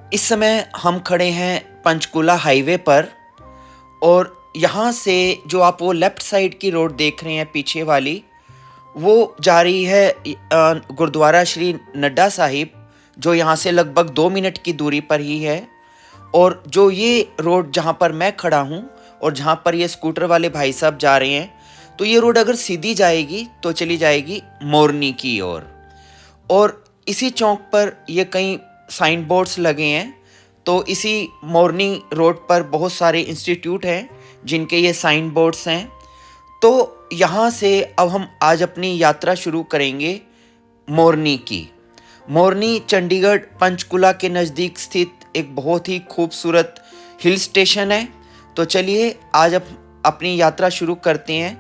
इस समय हम खड़े हैं पंचकुला हाईवे पर और यहाँ से जो आप वो लेफ़्ट साइड की रोड देख रहे हैं पीछे वाली, वो जा रही है गुरुद्वारा श्री नड्डा साहिब, जो यहाँ से लगभग 2 मिनट की दूरी पर ही है। और जो ये रोड जहाँ पर मैं खड़ा हूँ और जहाँ पर ये स्कूटर वाले भाई साहब जा रहे हैं, तो ये रोड अगर सीधी जाएगी तो चली जाएगी मोरनी की ओर। और इसी चौक पर ये कई साइन बोर्ड्स लगे हैं। तो इसी मोरनी रोड पर बहुत सारे इंस्टीट्यूट हैं जिनके ये साइन बोर्ड्स हैं। तो यहाँ से अब हम आज अपनी यात्रा शुरू करेंगे मोरनी की। मोरनी चंडीगढ़ पंचकुला के नज़दीक स्थित एक बहुत ही खूबसूरत हिल स्टेशन है। तो चलिए आज अपनी यात्रा शुरू करते हैं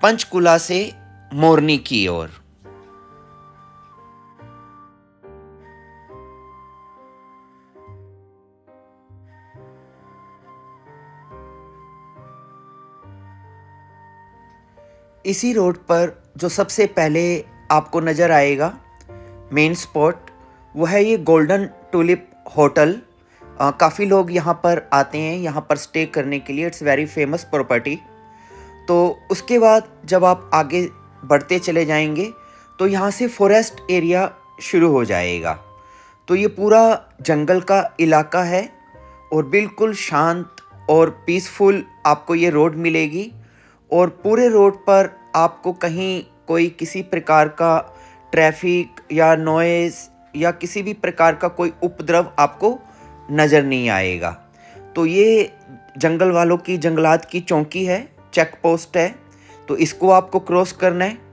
पंचकुला से मोरनी की ओर। इसी रोड पर जो सबसे पहले आपको नज़र आएगा मेन स्पॉट, वो है ये गोल्डन टुलिप होटल। काफ़ी लोग यहाँ पर आते हैं यहाँ पर स्टे करने के लिए। It's very famous property. तो उसके बाद जब आप आगे बढ़ते चले जाएंगे तो यहाँ से फॉरेस्ट एरिया शुरू हो जाएगा। तो ये पूरा जंगल का इलाका है और बिल्कुल शांत और पीसफुल आपको ये रोड मिलेगी। और पूरे रोड पर आपको कहीं कोई किसी प्रकार का ट्रैफिक या नॉइज़ या किसी भी प्रकार का कोई उपद्रव आपको नज़र नहीं आएगा। तो ये जंगल वालों की जंगलात की चौकी है, चेक पोस्ट है। तो इसको आपको क्रॉस करना है।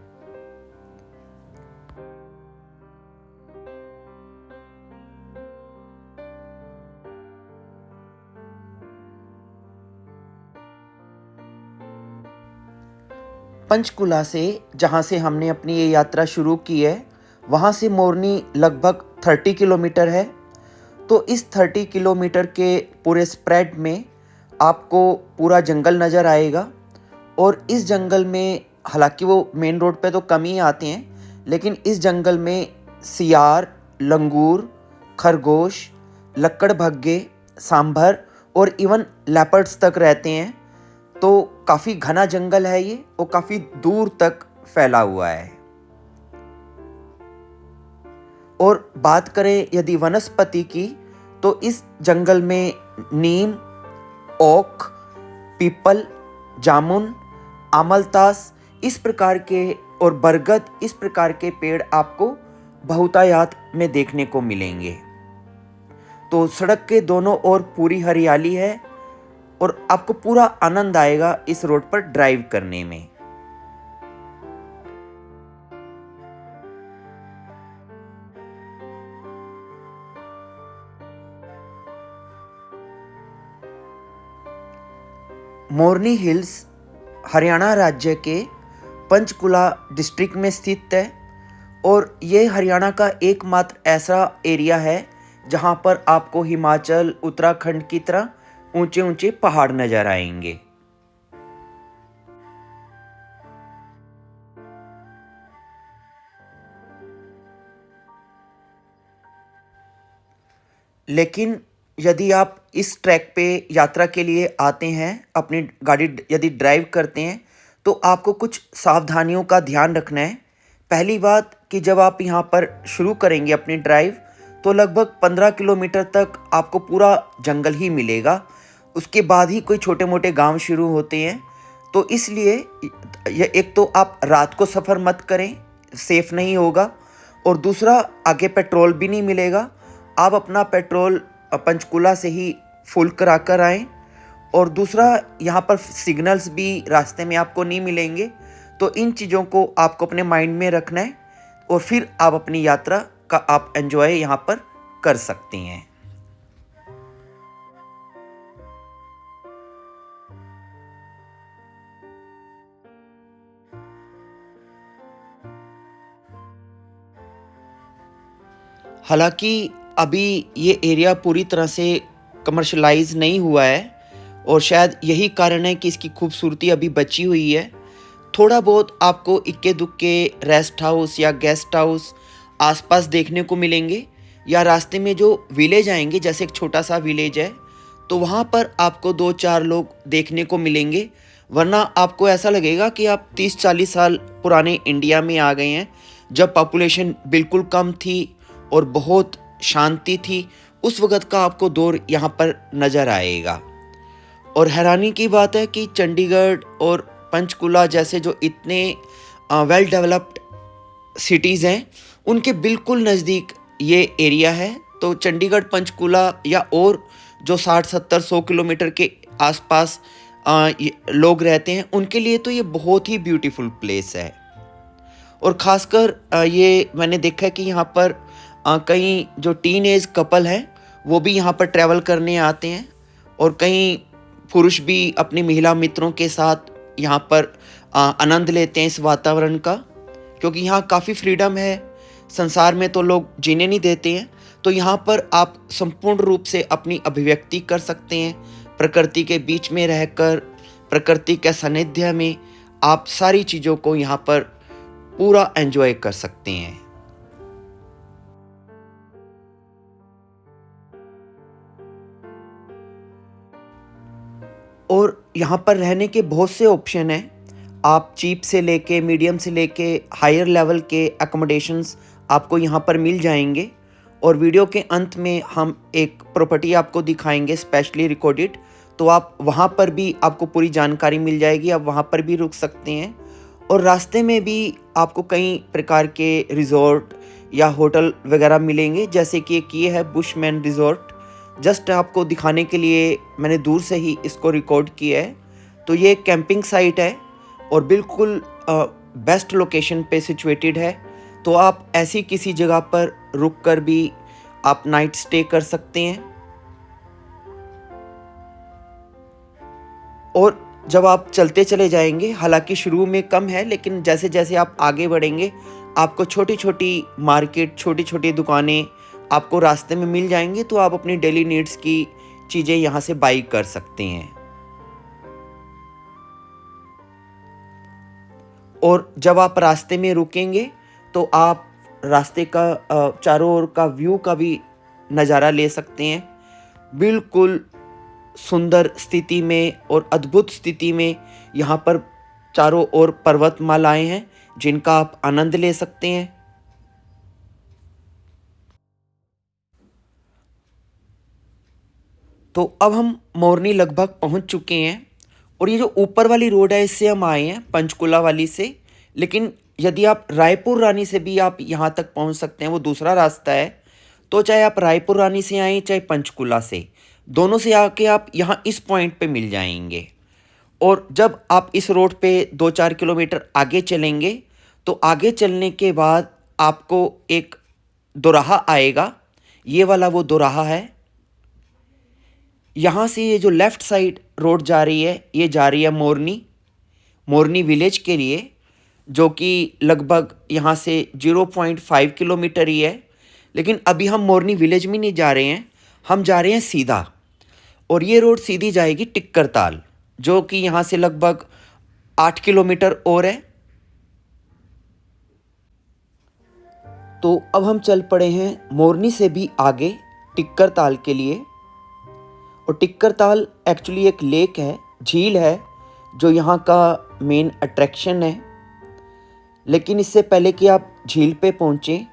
पंचकुला से जहाँ से हमने अपनी ये यात्रा शुरू की है, वहाँ से मोरनी लगभग 30 किलोमीटर है। तो इस 30 किलोमीटर के पूरे स्प्रेड में आपको पूरा जंगल नज़र आएगा। और इस जंगल में हालांकि वो मेन रोड पे तो कम ही आते हैं, लेकिन इस जंगल में सियार, लंगूर, खरगोश, लक्कड़भग्गे, सांभर और इवन लेपर्ड्स तक रहते हैं। तो काफ़ी घना जंगल है ये और काफ़ी दूर तक फैला हुआ है। और बात करें यदि वनस्पति की, तो इस जंगल में नीम, ओक, पीपल, जामुन, आमलतास इस प्रकार के और बरगद इस प्रकार के पेड़ आपको बहुतायत में देखने को मिलेंगे। तो सड़क के दोनों ओर पूरी हरियाली है और आपको पूरा आनंद आएगा इस रोड पर ड्राइव करने में। मोरनी हिल्स हरियाणा राज्य के पंचकुला डिस्ट्रिक्ट में स्थित है। और ये हरियाणा का एकमात्र ऐसा एरिया है जहाँ पर आपको हिमाचल, उत्तराखंड की तरह ऊंचे ऊंचे पहाड़ नजर आएंगे। लेकिन यदि आप इस ट्रैक पे यात्रा के लिए आते हैं, अपनी गाड़ी यदि ड्राइव करते हैं, तो आपको कुछ सावधानियों का ध्यान रखना है। पहली बात कि जब आप यहाँ पर शुरू करेंगे अपनी ड्राइव, तो लगभग 15 किलोमीटर तक आपको पूरा जंगल ही मिलेगा। उसके बाद ही कोई छोटे मोटे गांव शुरू होते हैं। तो इसलिए एक तो आप रात को सफ़र मत करें, सेफ़ नहीं होगा। और दूसरा, आगे पेट्रोल भी नहीं मिलेगा। आप अपना पेट्रोल पंचकुला से ही फुल करा कर आएँ। और दूसरा, यहाँ पर सिग्नल्स भी रास्ते में आपको नहीं मिलेंगे। तो इन चीज़ों को आपको अपने माइंड में रखना है और फिर आप अपनी यात्रा का आप एंजॉय यहाँ पर कर सकते हैं। हालांकि अभी ये एरिया पूरी तरह से कमर्शलाइज नहीं हुआ है और शायद यही कारण है कि इसकी खूबसूरती अभी बची हुई है। थोड़ा बहुत आपको इक्के दुक्के रेस्ट हाउस या गेस्ट हाउस आसपास देखने को मिलेंगे, या रास्ते में जो विलेज आएंगे, जैसे एक छोटा सा विलेज है, तो वहाँ पर आपको 2-4 लोग देखने को मिलेंगे, वरना आपको ऐसा लगेगा कि आप 30-40 साल पुराने इंडिया में आ गए हैं, जब पॉपुलेशन बिल्कुल कम थी और बहुत शांति थी। उस वक़्त का आपको दौर यहाँ पर नज़र आएगा। और हैरानी की बात है कि चंडीगढ़ और पंचकुला जैसे जो इतने वेल डेवलप्ड सिटीज़ हैं, उनके बिल्कुल नज़दीक ये एरिया है। तो चंडीगढ़, पंचकुला या और जो 60-70-100 किलोमीटर के आसपास लोग रहते हैं, उनके लिए तो ये बहुत ही ब्यूटीफुल प्लेस है। और ख़ासकर ये मैंने देखा है कि यहाँ पर कई जो टीन एज कपल हैं, वो भी यहाँ पर ट्रैवल करने आते हैं, और कई पुरुष भी अपनी महिला मित्रों के साथ यहाँ पर आनंद लेते हैं इस वातावरण का, क्योंकि यहाँ काफ़ी फ्रीडम है। संसार में तो लोग जीने नहीं देते हैं, तो यहाँ पर आप संपूर्ण रूप से अपनी अभिव्यक्ति कर सकते हैं। प्रकृति के बीच में रहकर, प्रकृति के सानिध्य में आप सारी चीज़ों को यहाँ पर पूरा एंजॉय कर सकते हैं। और यहाँ पर रहने के बहुत से ऑप्शन हैं। आप चीप से लेके, मीडियम से लेके हायर लेवल के अकोमोडेशंस आपको यहाँ पर मिल जाएंगे। और वीडियो के अंत में हम एक प्रॉपर्टी आपको दिखाएंगे स्पेशली रिकॉर्डेड, तो आप वहाँ पर भी आपको पूरी जानकारी मिल जाएगी, आप वहाँ पर भी रुक सकते हैं। और रास्ते में भी आपको कई प्रकार के रिजॉर्ट या होटल वगैरह मिलेंगे, जैसे कि एक ये है बुशमैन रिजॉर्ट। जस्ट आपको दिखाने के लिए मैंने दूर से ही इसको रिकॉर्ड किया है। तो ये एक कैंपिंग साइट है और बिल्कुल बेस्ट लोकेशन पे सिचुएटेड है। तो आप ऐसी किसी जगह पर रुक कर भी आप नाइट स्टे कर सकते हैं। और जब आप चलते चले जाएंगे, हालांकि शुरू में कम है, लेकिन जैसे जैसे आप आगे बढ़ेंगे, आपको छोटी छोटी मार्केट, छोटी छोटी दुकानें आपको रास्ते में मिल जाएंगी, तो आप अपनी डेली नीड्स की चीज़ें यहाँ से बाई कर सकते हैं। और जब आप रास्ते में रुकेंगे, तो आप रास्ते का चारों ओर का व्यू का भी नज़ारा ले सकते हैं। बिल्कुल सुंदर स्थिति में और अद्भुत स्थिति में यहाँ पर चारों ओर पर्वतमालाएं हैं, जिनका आप आनंद ले सकते हैं। तो अब हम मोरनी लगभग पहुँच चुके हैं, और ये जो ऊपर वाली रोड है, इससे हम आए हैं पंचकुला वाली से। लेकिन यदि आप रायपुर रानी से भी आप यहाँ तक पहुँच सकते हैं, वो दूसरा रास्ता है। तो चाहे आप रायपुर रानी से आएँ, चाहे पंचकुला से, दोनों से आके आप यहाँ इस पॉइंट पे मिल जाएंगे। और जब आप इस रोड पे 2-4 किलोमीटर आगे चलेंगे, तो आगे चलने के बाद आपको एक दोराहा आएगा। ये वाला वो दोराहा है। यहाँ से ये जो लेफ़्ट साइड रोड जा रही है, ये जा रही है मोरनी विलेज के लिए, जो कि लगभग यहाँ से 0.5 किलोमीटर ही है। लेकिन अभी हम मोरनी विलेज में नहीं जा रहे हैं, हम जा रहे हैं सीधा। और ये रोड सीधी जाएगी टिक्करताल, जो कि यहाँ से लगभग 8 किलोमीटर और है। तो अब हम चल पड़े हैं मोरनी से भी आगे टिक्करताल के लिए। और टिक्करताल एक्चुअली एक लेक है, झील है, जो यहाँ का मेन अट्रैक्शन है। लेकिन इससे पहले कि आप झील पे पहुँचें,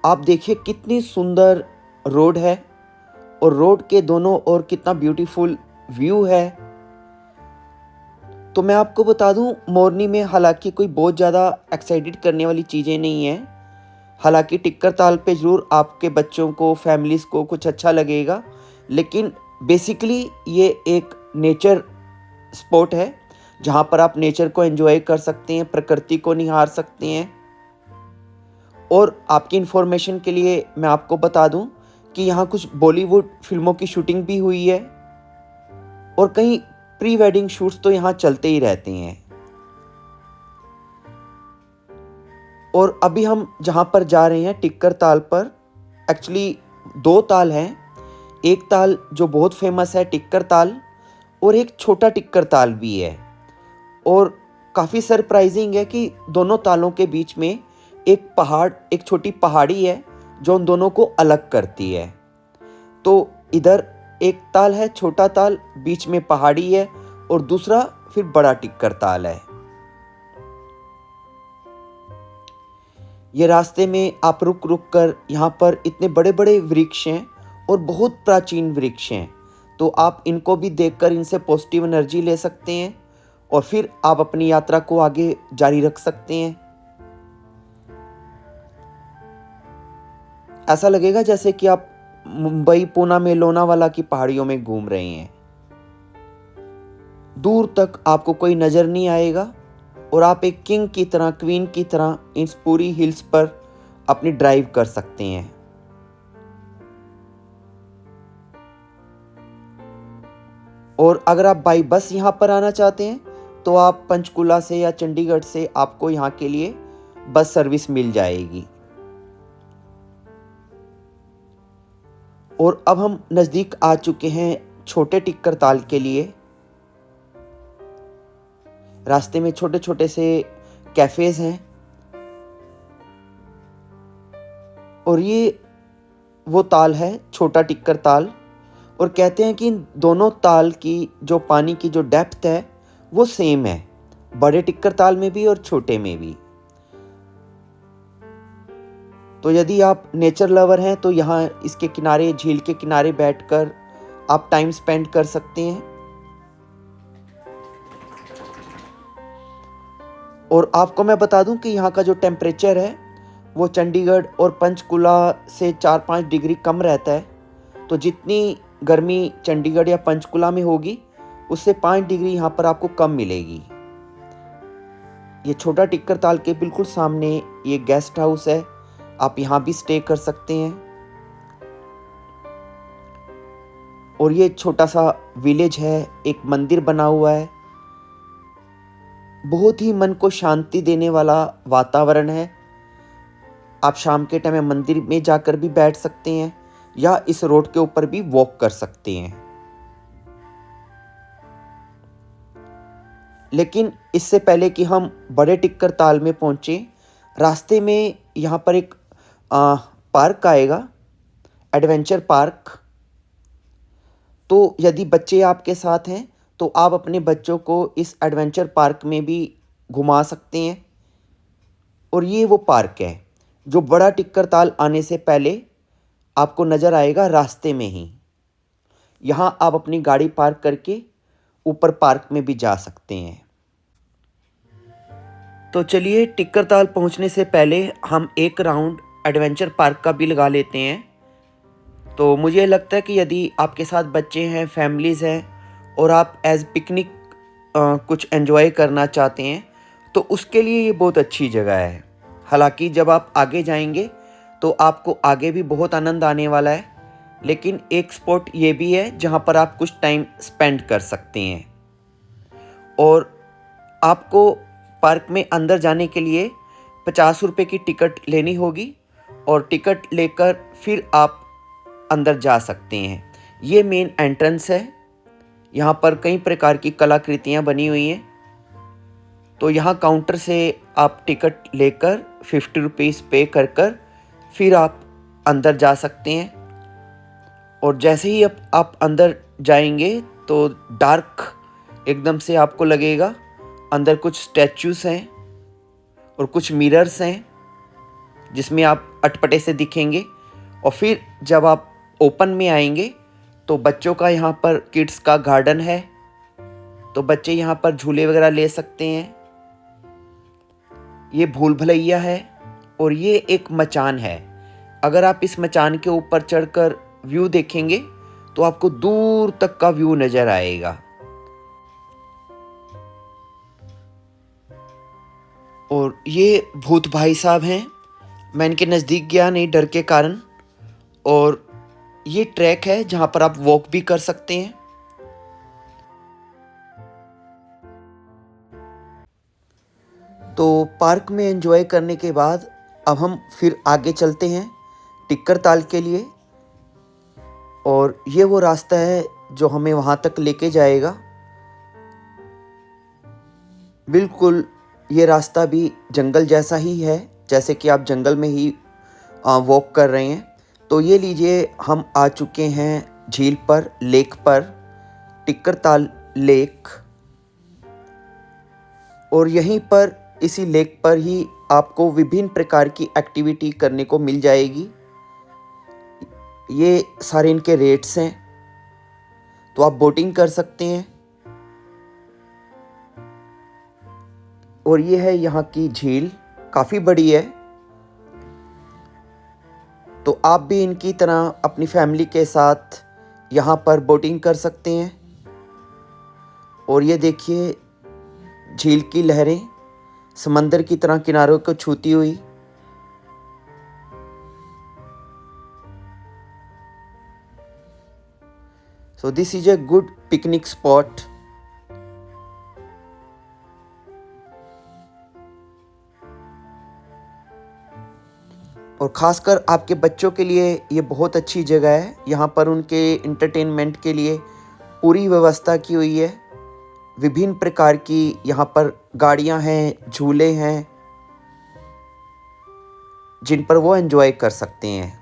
आप देखिए कितनी सुंदर रोड है, और रोड के दोनों ओर कितना ब्यूटीफुल व्यू है। तो मैं आपको बता दूं, मोरनी में हालांकि कोई बहुत ज़्यादा एक्साइटेड करने वाली चीज़ें नहीं हैं। हालांकि टिक्करताल पे ज़रूर आपके बच्चों को, फैमिलीज़ को कुछ अच्छा लगेगा, लेकिन बेसिकली ये एक नेचर स्पॉट है, जहाँ पर आप नेचर को एंजॉय कर सकते हैं, प्रकृति को निहार सकते हैं। और आपकी इन्फॉर्मेशन के लिए मैं आपको बता दूं कि यहाँ कुछ बॉलीवुड फिल्मों की शूटिंग भी हुई है, और कई प्री वेडिंग शूट्स तो यहाँ चलते ही रहते हैं। और अभी हम जहाँ पर जा रहे हैं टिक्करताल पर, एक्चुअली 2 ताल हैं। एक ताल जो बहुत फेमस है टिक्करताल, और एक छोटा टिक्करताल भी है। और काफ़ी सरप्राइजिंग है कि दोनों तालों के बीच में एक छोटी पहाड़ी है, जो उन दोनों को अलग करती है। तो इधर एक ताल है, छोटा ताल, बीच में पहाड़ी है, और दूसरा फिर बड़ा टिक्कर ताल है। ये रास्ते में आप रुक रुक कर, यहाँ पर इतने बड़े बड़े वृक्ष हैं और बहुत प्राचीन वृक्ष हैं, तो आप इनको भी देखकर इनसे पॉजिटिव एनर्जी ले सकते हैं और फिर आप अपनी यात्रा को आगे जारी रख सकते हैं। ऐसा लगेगा जैसे कि आप मुंबई, पूना में लोनावाला की पहाड़ियों में घूम रहे हैं। दूर तक आपको कोई नजर नहीं आएगा और आप एक किंग की तरह, क्वीन की तरह इस पूरी हिल्स पर अपनी ड्राइव कर सकते हैं। और अगर आप बाई बस यहाँ पर आना चाहते हैं तो आप पंचकुला से या चंडीगढ़ से आपको यहाँ के लिए बस सर्विस मिल जाएगी। और अब हम नज़दीक आ चुके हैं छोटे टिक्कर ताल के लिए। रास्ते में छोटे छोटे से कैफ़ेज़ हैं और ये वो ताल है, छोटा टिक्कर ताल। और कहते हैं कि इन दोनों ताल की जो पानी की जो डेप्थ है वो सेम है, बड़े टिक्कर ताल में भी और छोटे में भी। तो यदि आप नेचर लवर हैं तो यहाँ इसके किनारे, झील के किनारे बैठकर आप टाइम स्पेंड कर सकते हैं। और आपको मैं बता दूं कि यहाँ का जो टेम्परेचर है वो चंडीगढ़ और पंचकुला से 4-5 डिग्री कम रहता है। तो जितनी गर्मी चंडीगढ़ या पंचकुला में होगी उससे 5 डिग्री यहाँ पर आपको कम मिलेगी। ये छोटा टिक्कर ताल के बिल्कुल सामने ये गेस्ट हाउस है, आप यहाँ भी स्टे कर सकते हैं। और ये छोटा सा विलेज है, एक मंदिर बना हुआ है, बहुत ही मन को शांति देने वाला वातावरण है। आप शाम के टाइम में मंदिर में जाकर भी बैठ सकते हैं या इस रोड के ऊपर भी वॉक कर सकते हैं। लेकिन इससे पहले कि हम बड़े टिक्कर ताल में पहुंचे, रास्ते में यहाँ पर एक पार्क आएगा, एडवेंचर पार्क। तो यदि बच्चे आपके साथ हैं तो आप अपने बच्चों को इस एडवेंचर पार्क में भी घुमा सकते हैं। और ये वो पार्क है जो बड़ा टिक्कर ताल आने से पहले आपको नज़र आएगा रास्ते में ही। यहाँ आप अपनी गाड़ी पार्क करके ऊपर पार्क में भी जा सकते हैं। तो चलिए, टिक्कर ताल पहुँचने से पहले हम एक राउंड एडवेंचर पार्क का भी लगा लेते हैं। तो मुझे लगता है कि यदि आपके साथ बच्चे हैं, फैमिलीज़ हैं और आप एज़ पिकनिक कुछ एंजॉय करना चाहते हैं तो उसके लिए ये बहुत अच्छी जगह है। हालांकि जब आप आगे जाएंगे तो आपको आगे भी बहुत आनंद आने वाला है, लेकिन एक स्पॉट ये भी है जहाँ पर आप कुछ टाइम स्पेंड कर सकते हैं। और आपको पार्क में अंदर जाने के लिए 50 रुपये की टिकट लेनी होगी और टिकट लेकर फिर आप अंदर जा सकते हैं। ये मेन एंट्रेंस है। यहाँ पर कई प्रकार की कलाकृतियाँ बनी हुई हैं। तो यहाँ काउंटर से आप टिकट लेकर 50 रुपीज़ पे कर कर फिर आप अंदर जा सकते हैं। और जैसे ही आप अंदर जाएंगे तो डार्क एकदम से आपको लगेगा। अंदर कुछ स्टैचूज़ हैं और कुछ मिरर्स हैं जिसमें आप अटपटे से दिखेंगे। और फिर जब आप ओपन में आएंगे तो बच्चों का यहाँ पर किड्स का गार्डन है, तो बच्चे यहाँ पर झूले वगैरह ले सकते हैं। ये भूल भुलैया है और ये एक मचान है। अगर आप इस मचान के ऊपर चढ़कर व्यू देखेंगे तो आपको दूर तक का व्यू नज़र आएगा। और ये भूत भाई साहब हैं, मैं इनके नज़दीक गया नहीं डर के कारण। और ये ट्रैक है जहाँ पर आप वॉक भी कर सकते हैं। तो पार्क में एंजॉय करने के बाद अब हम फिर आगे चलते हैं टिक्कर ताल के लिए। और ये वो रास्ता है जो हमें वहाँ तक लेके जाएगा। बिल्कुल ये रास्ता भी जंगल जैसा ही है, जैसे कि आप जंगल में ही वॉक कर रहे हैं। तो ये लीजिए, हम आ चुके हैं झील पर, लेक पर, टिक्कर ताल लेक। और यहीं पर इसी लेक पर ही आपको विभिन्न प्रकार की एक्टिविटी करने को मिल जाएगी। ये सारे इनके रेट्स हैं, तो आप बोटिंग कर सकते हैं। और ये है यहाँ की झील, काफ़ी बड़ी है। तो आप भी इनकी तरह अपनी फैमिली के साथ यहाँ पर बोटिंग कर सकते हैं। और ये देखिए, झील की लहरें समंदर की तरह किनारों को छूती हुई। So this is a good picnic spot. और ख़ासकर आपके बच्चों के लिए ये बहुत अच्छी जगह है। यहाँ पर उनके इंटरटेनमेंट के लिए पूरी व्यवस्था की हुई है। विभिन्न प्रकार की यहाँ पर गाड़ियाँ हैं, झूले हैं, जिन पर वो एंजॉय कर सकते हैं।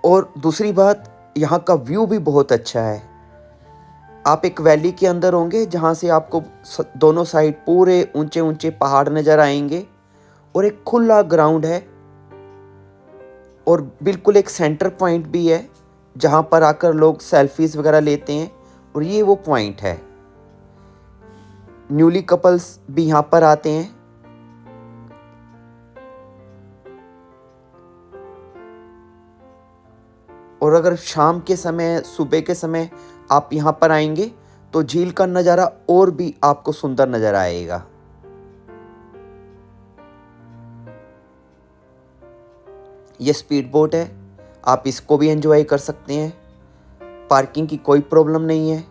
और दूसरी बात, यहाँ का व्यू भी बहुत अच्छा है। आप एक वैली के अंदर होंगे, जहाँ से आपको दोनों साइड पूरे ऊंचे ऊंचे पहाड़ नज़र आएंगे। और एक खुला ग्राउंड है, और बिल्कुल एक सेंटर पॉइंट भी है, जहाँ पर आकर लोग सेल्फीज वगैरह लेते हैं। और ये वो पॉइंट है, न्यूली कपल्स भी यहाँ पर आते हैं। और अगर शाम के समय, सुबह के समय आप यहाँ पर आएंगे, तो झील का नज़ारा और भी आपको सुंदर नज़र आएगा। ये स्पीड बोट है, आप इसको भी एंजॉय कर सकते हैं। पार्किंग की कोई प्रॉब्लम नहीं है।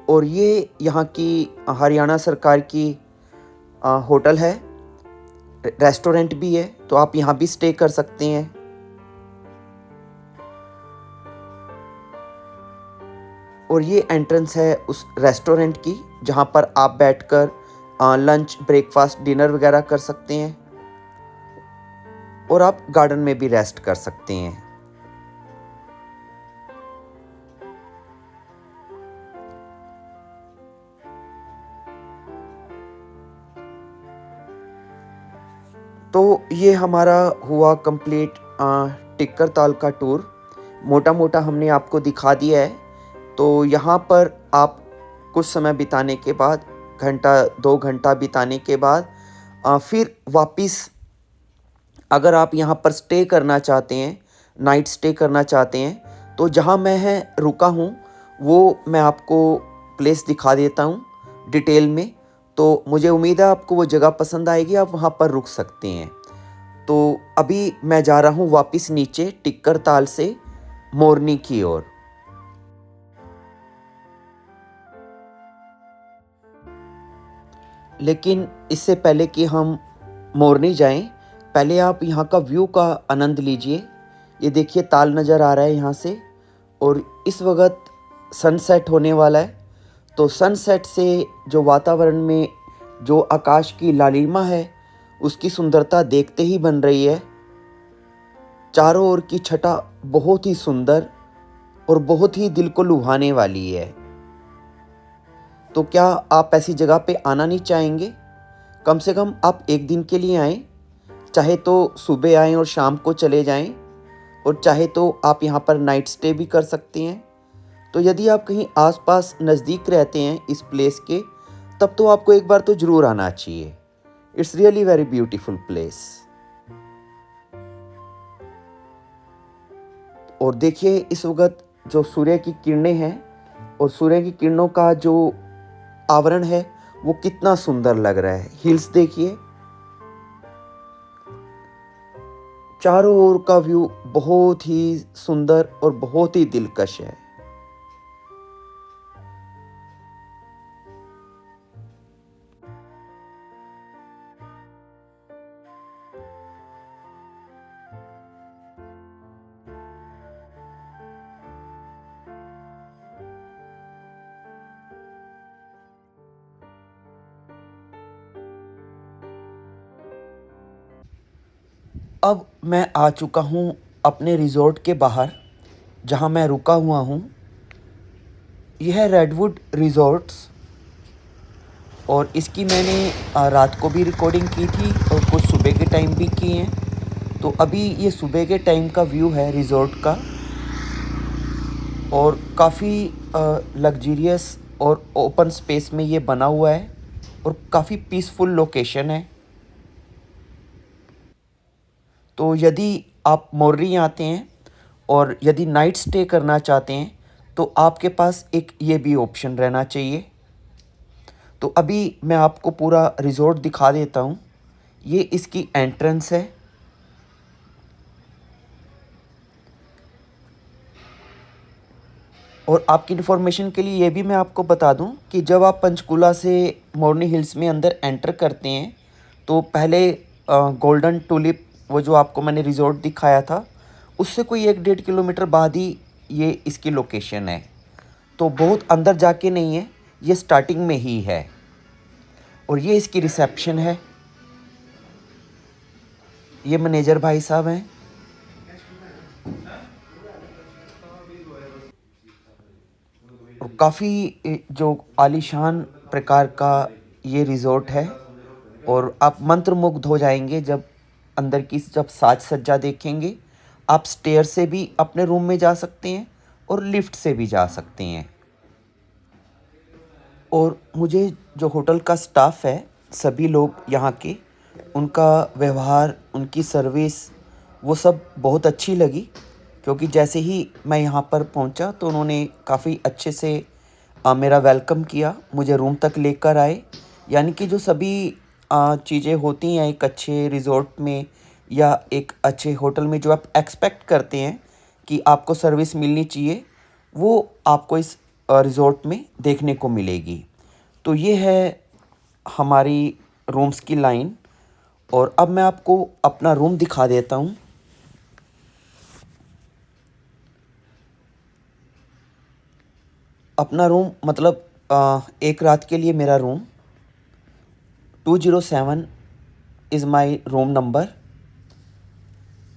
और ये यहाँ की हरियाणा सरकार की होटल है, रेस्टोरेंट भी है, तो आप यहाँ भी स्टे कर सकते हैं। और ये एंट्रेंस है उस रेस्टोरेंट की, जहाँ पर आप बैठकर लंच, ब्रेकफास्ट, डिनर वगैरह कर सकते हैं। और आप गार्डन में भी रेस्ट कर सकते हैं। तो ये हमारा हुआ कंप्लीट टिक्कर ताल का टूर। मोटा मोटा हमने आपको दिखा दिया है। तो यहाँ पर आप कुछ समय बिताने के बाद, घंटा 2 घंटा बिताने के बाद फिर वापस, अगर आप यहाँ पर स्टे करना चाहते हैं, नाइट स्टे करना चाहते हैं, तो जहाँ मैं रुका हूँ वो मैं आपको प्लेस दिखा देता हूँ डिटेल में। तो मुझे उम्मीद है आपको वो जगह पसंद आएगी, आप वहाँ पर रुक सकते हैं। तो अभी मैं जा रहा हूँ वापस नीचे टिक्कर ताल से मोरनी की ओर। लेकिन इससे पहले कि हम मोरनी जाएं, पहले आप यहाँ का व्यू का आनंद लीजिए। ये देखिए, ताल नज़र आ रहा है यहाँ से। और इस वक्त सनसेट होने वाला है। तो सनसेट से जो वातावरण में जो आकाश की लालिमा है, उसकी सुंदरता देखते ही बन रही है। चारों ओर की छटा बहुत ही सुंदर और बहुत ही दिल को लुभाने वाली है। तो क्या आप ऐसी जगह पे आना नहीं चाहेंगे? कम से कम आप एक दिन के लिए आएँ, चाहे तो सुबह आएँ और शाम को चले जाएँ, और चाहे तो आप यहाँ पर नाइट स्टे भी कर सकते हैं। तो यदि आप कहीं आसपास नज़दीक रहते हैं इस प्लेस के, तब तो आपको एक बार तो ज़रूर आना चाहिए। It's really very beautiful place. और देखिए, इस वक्त जो सूर्य की किरणें हैं, और सूर्य की किरणों का जो आवरण है, वो कितना सुंदर लग रहा है। हिल्स देखिए, चारों ओर का व्यू बहुत ही सुंदर और बहुत ही दिलकश है। अब मैं आ चुका हूँ अपने रिज़ॉर्ट के बाहर, जहाँ मैं रुका हुआ हूँ। यह है रेडवुड रिज़ॉर्ट्स, और इसकी मैंने रात को भी रिकॉर्डिंग की थी और कुछ सुबह के टाइम भी की हैं। तो अभी ये सुबह के टाइम का व्यू है रिज़ॉर्ट का, और काफ़ी लग्जरियस और ओपन स्पेस में ये बना हुआ है, और काफ़ी पीसफुल लोकेशन है। तो यदि आप मोर्री आते हैं और यदि नाइट स्टे करना चाहते हैं, तो आपके पास एक ये भी ऑप्शन रहना चाहिए। तो अभी मैं आपको पूरा रिज़ॉर्ट दिखा देता हूँ। ये इसकी एंट्रेंस है, और आपकी इन्फॉर्मेशन के लिए ये भी मैं आपको बता दूं कि जब आप पंचकूला से मोरनी हिल्स में अंदर एंटर करते हैं, तो पहले गोल्डन टुलिप, वो जो आपको मैंने रिज़ॉर्ट दिखाया था, उससे कोई 1-1.5 किलोमीटर बाद ही ये इसकी लोकेशन है। तो बहुत अंदर जाके नहीं है, ये स्टार्टिंग में ही है। और ये इसकी रिसेप्शन है। ये मैनेजर भाई साहब हैं। और काफ़ी जो आलीशान प्रकार का ये रिज़ॉर्ट है, और आप मंत्रमुग्ध हो जाएंगे जब अंदर की जब साज सज्जा देखेंगे। आप स्टेयर से भी अपने रूम में जा सकते हैं और लिफ्ट से भी जा सकते हैं। और मुझे जो होटल का स्टाफ है, सभी लोग यहाँ के, उनका व्यवहार, उनकी सर्विस, वो सब बहुत अच्छी लगी। क्योंकि जैसे ही मैं यहाँ पर पहुँचा तो उन्होंने काफ़ी अच्छे से मेरा वेलकम किया, मुझे रूम तक लेकर आए। यानी कि जो सभी चीज़ें होती हैं एक अच्छे रिज़ॉर्ट में या एक अच्छे होटल में, जो आप एक्सपेक्ट करते हैं कि आपको सर्विस मिलनी चाहिए, वो आपको इस रिज़ॉर्ट में देखने को मिलेगी। तो ये है हमारी रूम्स की लाइन। और अब मैं आपको अपना रूम दिखा देता हूँ। अपना रूम मतलब एक रात के लिए मेरा room 207 is my room number.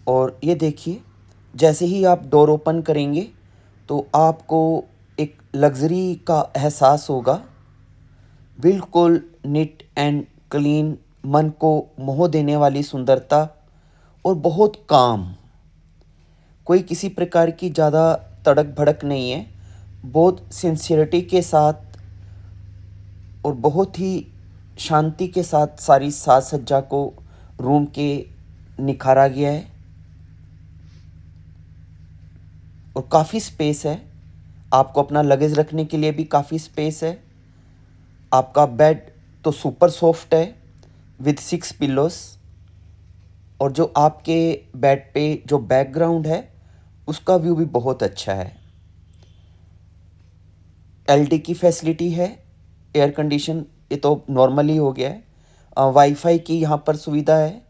और ये देखिए, जैसे ही आप डोर ओपन करेंगे तो आपको एक लग्ज़री का एहसास होगा। बिल्कुल नीट एंड क्लीन, मन को मोह देने वाली सुंदरता, और बहुत काम। कोई किसी प्रकार की ज़्यादा तड़क भड़क नहीं है। बहुत सिंसियरिटी के साथ और बहुत ही शांति के साथ सारी साज सज्जा को रूम के निखारा गया है। और काफ़ी स्पेस है, आपको अपना लगेज रखने के लिए भी काफ़ी स्पेस है। आपका बेड तो सुपर सॉफ्ट है विद 6 पिलोस। और जो आपके बेड पे जो बैकग्राउंड है, उसका व्यू भी बहुत अच्छा है। एलडी की फैसिलिटी है, एयर कंडीशन ये तो नॉर्मली हो गया है। वाईफाई की यहाँ पर सुविधा है।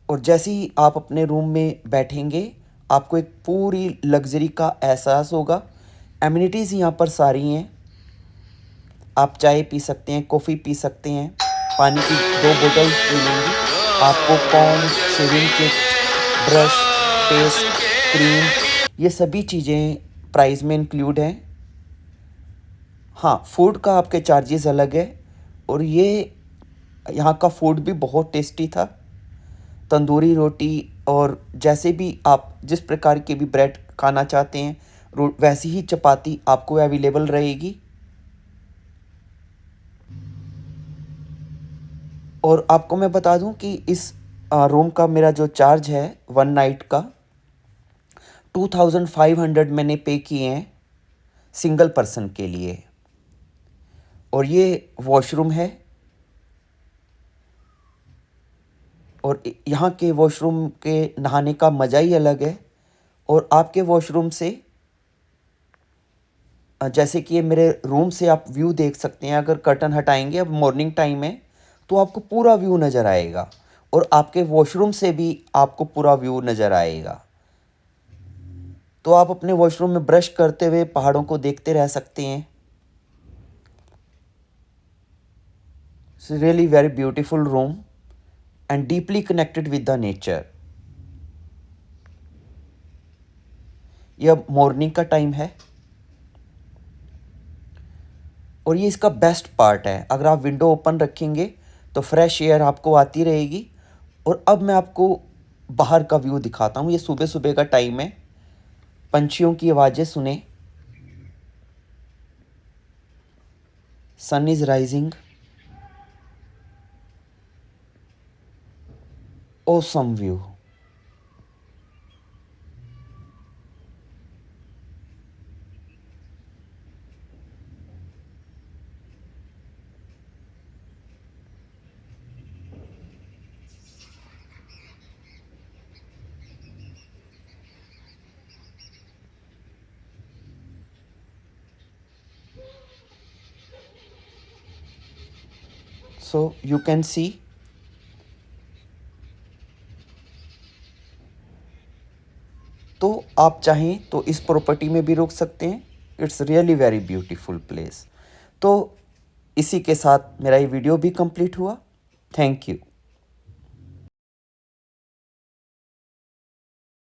और जैसे ही आप अपने रूम में बैठेंगे, आपको एक पूरी लग्जरी का एहसास होगा। एमिनिटीज़ यहाँ पर सारी हैं। आप चाय पी सकते हैं, कॉफ़ी पी सकते हैं, पानी की 2 बोतल्स मिलेंगी आपको। Comb, shaving kit, brush, paste, cream, ये सभी चीज़ें प्राइस में इंक्लूड हैं। हाँ, फूड का आपके चार्जेस अलग है। और ये यहाँ का फूड भी बहुत टेस्टी था। तंदूरी रोटी, और जैसे भी आप जिस प्रकार की भी ब्रेड खाना चाहते हैं, वैसी ही चपाती आपको अवेलेबल रहेगी। और आपको मैं बता दूं कि इस रूम का मेरा जो चार्ज है 1 नाइट का 2500 मैंने पे किए हैं सिंगल पर्सन के लिए। और ये वॉशरूम है, और यहाँ के वॉशरूम के नहाने का मज़ा ही अलग है। और आपके वॉशरूम से जैसे कि ये मेरे रूम से आप व्यू देख सकते हैं, अगर कर्टन हटाएंगे, अब मॉर्निंग टाइम है, तो आपको पूरा व्यू नज़र आएगा। और आपके वॉशरूम से भी आपको पूरा व्यू नज़र आएगा। तो आप अपने वॉशरूम में ब्रश करते हुए पहाड़ों को देखते रह सकते हैं। It's really very beautiful room and deeply connected with the nature. यह मॉर्निंग का टाइम है और ये इसका बेस्ट पार्ट है। अगर आप विंडो ओपन रखेंगे तो फ्रेश एयर आपको आती रहेगी। और अब मैं आपको बाहर का व्यू दिखाता हूँ। ये सुबह सुबह का टाइम है, पंछियों की आवाज़ें सुने। Sun is rising. Awesome view. So you can see तो आप चाहें तो इस प्रॉपर्टी में भी रुक सकते हैं। It's really very beautiful place. तो इसी के साथ मेरा ये वीडियो भी कंप्लीट हुआ। Thank you.